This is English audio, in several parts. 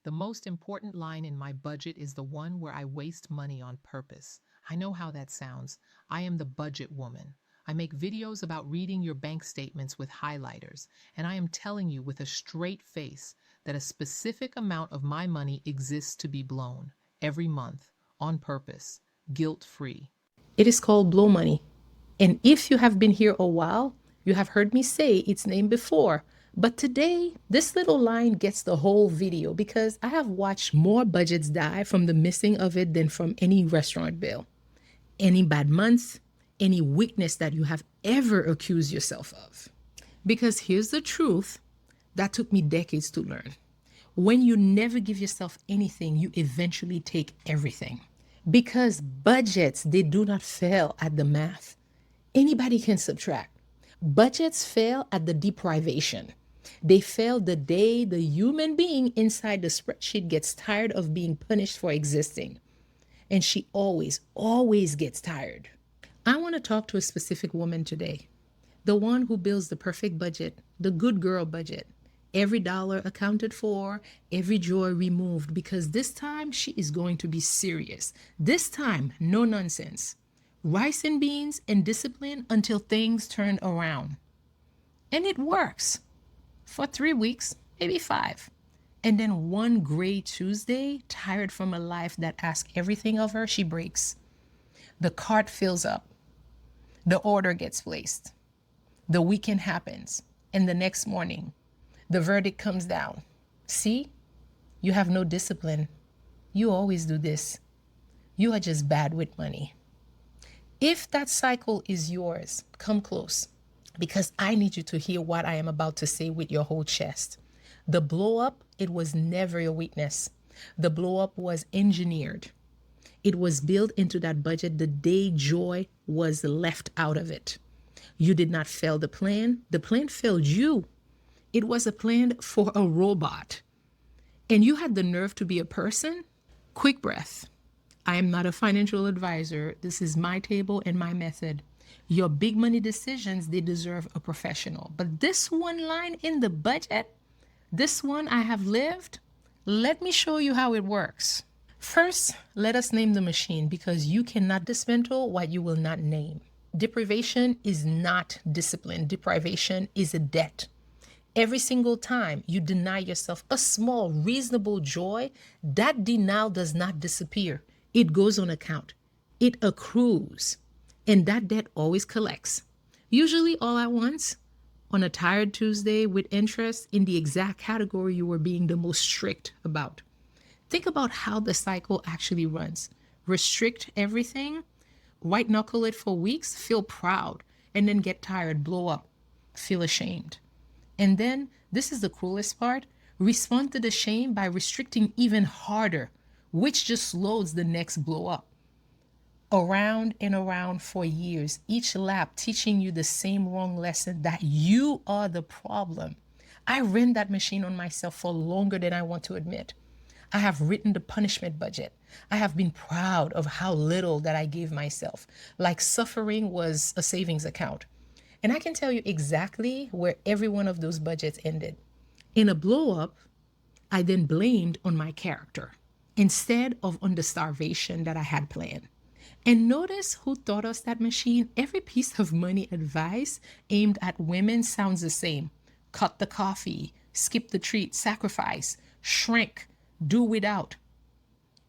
The most important line in my budget is the one where I waste money on purpose. I know how that sounds. I am the budget woman. I make videos about reading your bank statements with highlighters, and I am telling you with a straight face that a specific amount of my money exists to be blown every month on purpose, guilt-free. It is called blow money. And if you have been here a while, you have heard me say its name before. But today, this little line gets the whole video because I have watched more budgets die from the missing of it than from any restaurant bill. Any bad months, any weakness that you have ever accused yourself of. Because here's the truth that took me decades to learn. When you never give yourself anything, you eventually take everything. Because budgets, they do not fail at the math. Anybody can subtract. Budgets fail at the deprivation. They fail the day the human being inside the spreadsheet gets tired of being punished for existing. And she always, always gets tired. I want to talk to a specific woman today. The one who builds the perfect budget, the good girl budget. Every dollar accounted for, every joy removed, because this time she is going to be serious. This time, no nonsense. Rice and beans and discipline until things turn around. And it works for 3 weeks, maybe 5. And then one gray Tuesday, tired from a life that asks everything of her, she breaks. The cart fills up. The order gets placed. The weekend happens. And the next morning, the verdict comes down. See, you have no discipline. You always do this. You are just bad with money. If that cycle is yours, come close, because I need you to hear what I am about to say with your whole chest. The blow up, it was never your weakness. The blow up was engineered. It was built into that budget the day joy was left out of it. You did not fail the plan failed you. It was a plan for a robot. And you had the nerve to be a person? Quick breath. I am not a financial advisor. This is my table and my method. Your big money decisions, they deserve a professional. But this one line in the budget, this one I have lived, let me show you how it works. First, let us name the machine because you cannot dismantle what you will not name. Deprivation is not discipline. Deprivation is a debt. Every single time you deny yourself a small, reasonable joy, that denial does not disappear. It goes on account. It accrues. And that debt always collects. Usually all at once, on a tired Tuesday with interest in the exact category you were being the most strict about. Think about how the cycle actually runs. Restrict everything, white knuckle it for weeks, feel proud, and then get tired, blow up, feel ashamed. And then, this is the cruelest part, respond to the shame by restricting even harder, which just loads the next blow up. Around and around for years, each lap teaching you the same wrong lesson that you are the problem. I ran that machine on myself for longer than I want to admit. I have written the punishment budget. I have been proud of how little that I gave myself, like suffering was a savings account. And I can tell you exactly where every one of those budgets ended. In a blow up, I then blamed on my character instead of on the starvation that I had planned. And notice who taught us that machine. Every piece of money advice aimed at women sounds the same. Cut the coffee, skip the treat, sacrifice, shrink, do without,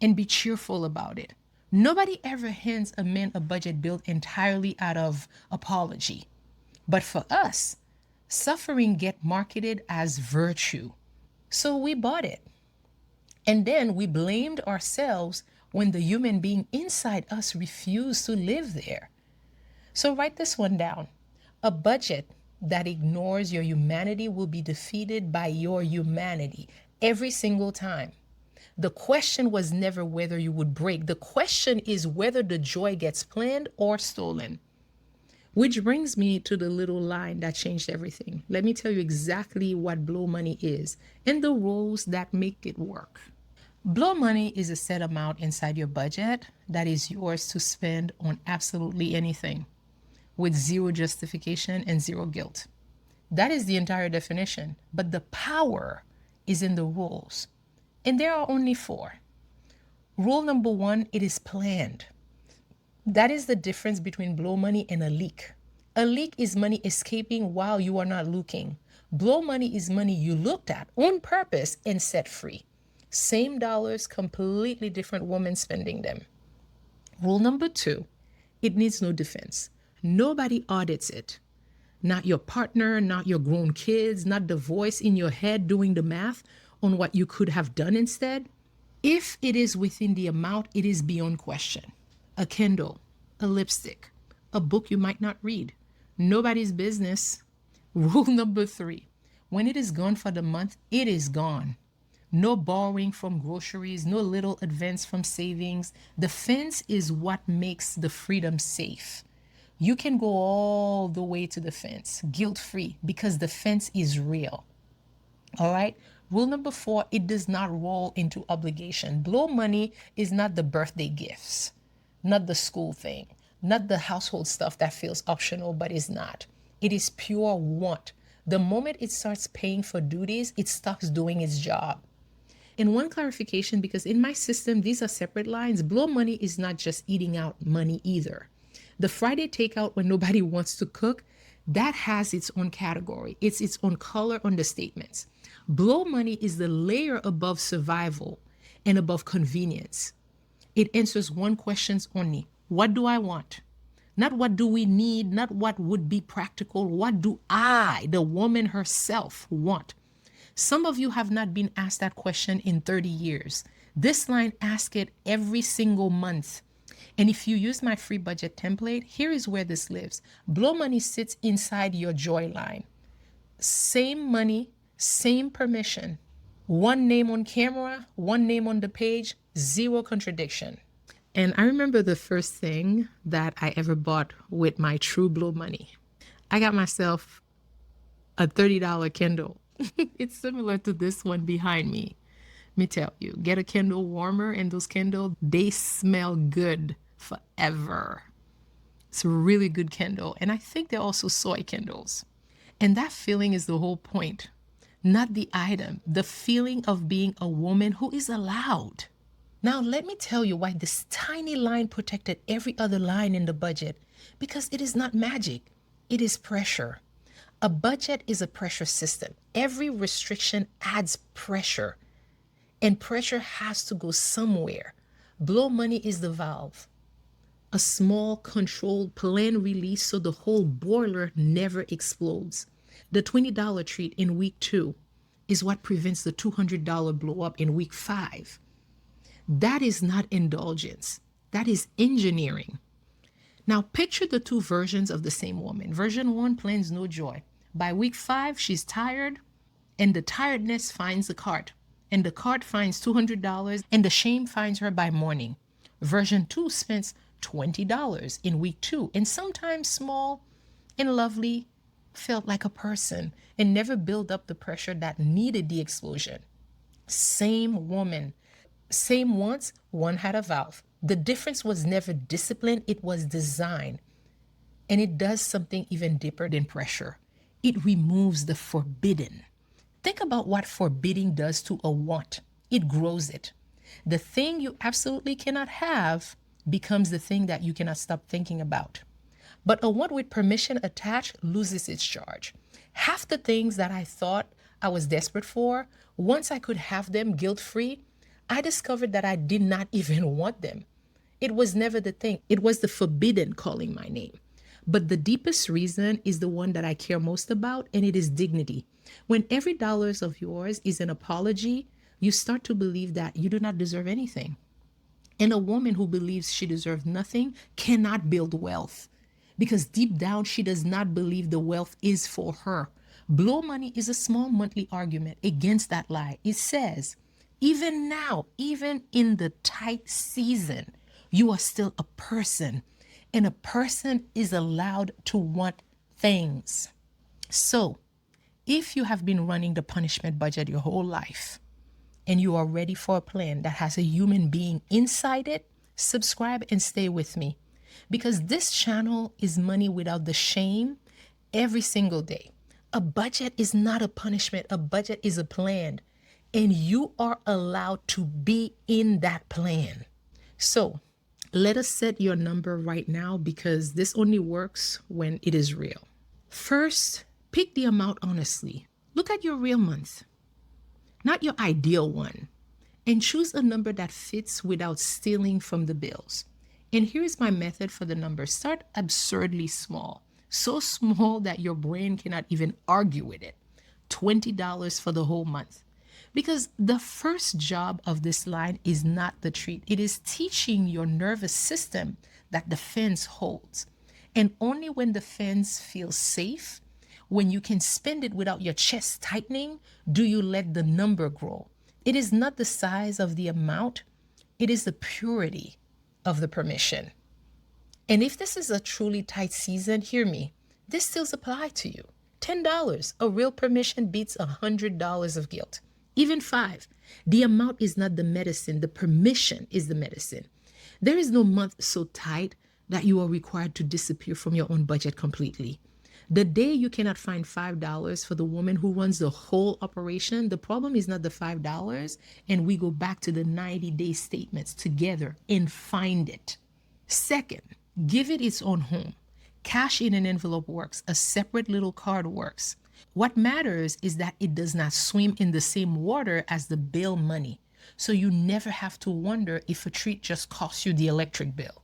and be cheerful about it. Nobody ever hands a man a budget built entirely out of apology. But for us, suffering get marketed as virtue. So we bought it. And then we blamed ourselves when the human being inside us refused to live there. So write this one down. A budget that ignores your humanity will be defeated by your humanity every single time. The question was never whether you would break. The question is whether the joy gets planned or stolen. Which brings me to the little line that changed everything. Let me tell you exactly what blow money is and the rules that make it work. Blow money is a set amount inside your budget that is yours to spend on absolutely anything with zero justification and zero guilt. That is the entire definition, but the power is in the rules. And there are only four. Rule number one, it is planned. That is the difference between blow money and a leak. A leak is money escaping while you are not looking. Blow money is money you looked at on purpose and set free. Same dollars, completely different woman spending them. Rule number two, it needs no defense. Nobody audits it. Not your partner, not your grown kids, not the voice in your head doing the math on what you could have done instead. If it is within the amount, it is beyond question. A candle, a lipstick, a book you might not read. Nobody's business. Rule number three, when it is gone for the month, it is gone. No borrowing from groceries, no little advance from savings. The fence is what makes the freedom safe. You can go all the way to the fence, guilt-free, because the fence is real. All right. Rule number four, it does not roll into obligation. Blow money is not the birthday gifts, not the school thing, not the household stuff that feels optional but is not. It is pure want. The moment it starts paying for duties, it stops doing its job. And one clarification, because in my system, these are separate lines. Blow money is not just eating out money either. The Friday takeout when nobody wants to cook, that has its own category. It's its own color on the statements. Blow money is the layer above survival and above convenience. It answers one question only. What do I want? Not what do we need, not what would be practical. What do I, the woman herself, want? Some of you have not been asked that question in 30 years. This line asks it every single month. And if you use my free budget template, here is where this lives. Blow money sits inside your joy line. Same money, same permission. One name on camera, one name on the page, zero contradiction. And I remember the first thing that I ever bought with my true blow money. I got myself a $30 Kindle. It's similar to this one behind me. Let me tell you, get a Kindle warmer, and those Kindle, they smell good forever. It's a really good Kindle. And I think they're also soy Kindles. And that feeling is the whole point, not the item, the feeling of being a woman who is allowed. Now, let me tell you why this tiny line protected every other line in the budget, because it is not magic, it is pressure. A budget is a pressure system. Every restriction adds pressure, and pressure has to go somewhere. Blow money is the valve. A small, controlled, planned release so the whole boiler never explodes. The $20 treat in week 2 is what prevents the $200 blow up in week 5. That is not indulgence. That is engineering. Now picture the two versions of the same woman. Version 1 plans no joy. By week 5, she's tired, and the tiredness finds the cart, and the cart finds $200, and the shame finds her by morning. Version 2 spends $20 in week 2, and sometimes small and lovely, felt like a person, and never built up the pressure that needed the explosion. Same woman, same wants, one had a valve. The difference was never discipline, it was design. And it does something even deeper than pressure. It removes the forbidden. Think about what forbidding does to a want. It grows it. The thing you absolutely cannot have becomes the thing that you cannot stop thinking about. But a want with permission attached loses its charge. Half the things that I thought I was desperate for, once I could have them guilt-free, I discovered that I did not even want them. It was never the thing. It was the forbidden calling my name. But the deepest reason is the one that I care most about, and it is dignity. When every dollar of yours is an apology, you start to believe that you do not deserve anything. And a woman who believes she deserves nothing cannot build wealth, because deep down she does not believe the wealth is for her. Blow money is a small monthly argument against that lie. It says, even now, even in the tight season, you are still a person, and a person is allowed to want things. So, if you have been running the punishment budget your whole life, and you are ready for a plan that has a human being inside it, subscribe and stay with me. Because this channel is money without the shame every single day. A budget is not a punishment. A budget is a plan. And you are allowed to be in that plan. So let us set your number right now because this only works when it is real. First, pick the amount honestly. Look at your real month, not your ideal one, and choose a number that fits without stealing from the bills. And here's my method for the numbers. Start absurdly small, so small that your brain cannot even argue with it. $20 for the whole month. Because the first job of this line is not the treat. It is teaching your nervous system that the fence holds. And only when the fence feels safe, when you can spend it without your chest tightening, do you let the number grow. It is not the size of the amount, it is the purity of the permission. And if this is a truly tight season, hear me, this still applies to you. $10, a real permission beats $100 of guilt. Even $5. The amount is not the medicine, the permission is the medicine. There is no month so tight that you are required to disappear from your own budget completely. The day you cannot find $5 for the woman who runs the whole operation, the problem is not the $5, and we go back to the 90-day statements together and find it. Second, give it its own home. Cash in an envelope works. A separate little card works. What matters is that it does not swim in the same water as the bill money. So you never have to wonder if a treat just costs you the electric bill.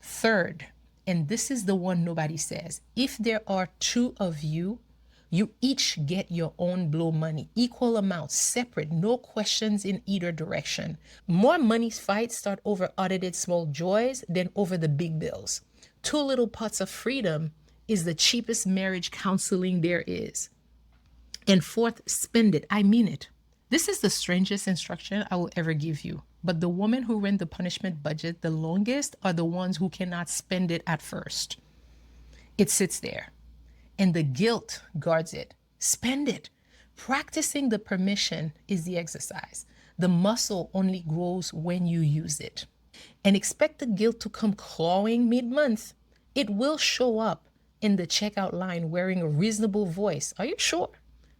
Third, and this is the one nobody says, if there are two of you, you each get your own blow money, equal amounts, separate, no questions in either direction. More money fights start over audited small joys than over the big bills. 2 little pots of freedom is the cheapest marriage counseling there is. And fourth, spend it. I mean it. This is the strangest instruction I will ever give you. But the women who run the punishment budget the longest are the ones who cannot spend it at first. It sits there, and the guilt guards it. Spend it. Practicing the permission is the exercise. The muscle only grows when you use it. And expect the guilt to come clawing mid-month. It will show up in the checkout line wearing a reasonable voice. Are you sure?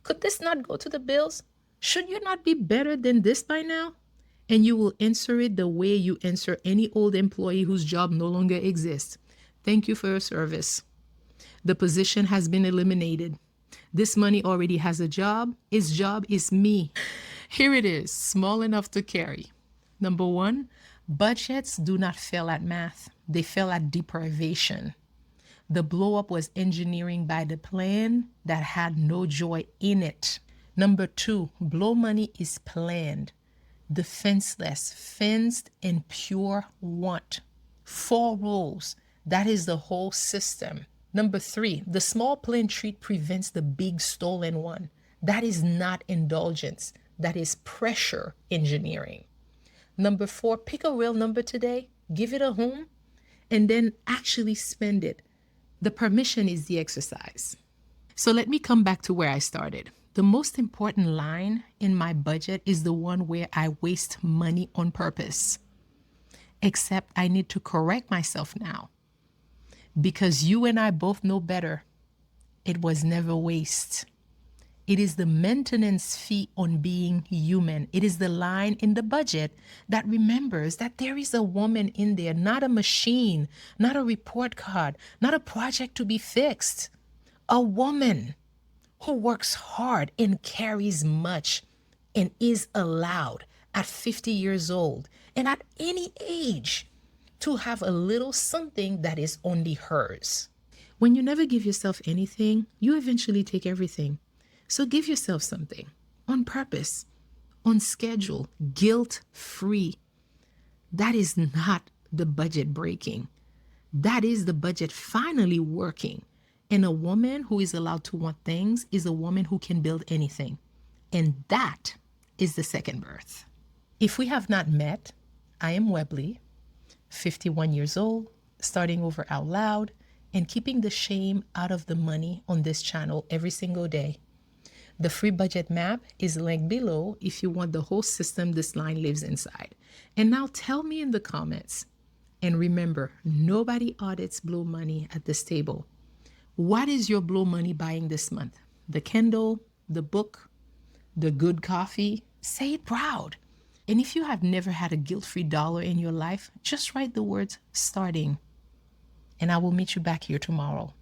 Could this not go to the bills? Should you not be better than this by now? And you will answer it the way you answer any old employee whose job no longer exists. Thank you for your service. The position has been eliminated. This money already has a job. Its job is me. Here it is, small enough to carry. Number 1, budgets do not fail at math. They fail at deprivation. The blow up was engineering by the plan that had no joy in it. Number 2, blow money is planned. Defenseless, fenced, and pure want. 4 rules. That is the whole system. Number 3, the small plain treat prevents the big stolen one. That is not indulgence. That is pressure engineering. Number 4, pick a real number today, give it a home, and then actually spend it. The permission is the exercise. So let me come back to where I started. The most important line in my budget is the one where I waste money on purpose. Except I need to correct myself now. Because you and I both know better. It was never waste. It is the maintenance fee on being human. It is the line in the budget that remembers that there is a woman in there, not a machine, not a report card, not a project to be fixed. A woman who works hard and carries much and is allowed at 50 years old and at any age to have a little something that is only hers. When you never give yourself anything, you eventually take everything. So give yourself something on purpose, on schedule, guilt-free. That is not the budget breaking. That is the budget finally working. And a woman who is allowed to want things is a woman who can build anything. And that is the second birth. If we have not met, I am Webley, 51 years old, starting over out loud, and keeping the shame out of the money on this channel every single day. The free budget map is linked below if you want the whole system this line lives inside. And now tell me in the comments. And remember, nobody audits blow money at this table. What is your blow money buying this month? The candle, the book, the good coffee, Say it proud. And if you have never had a guilt-free dollar in your life, just write the words starting. And I will meet you back here tomorrow.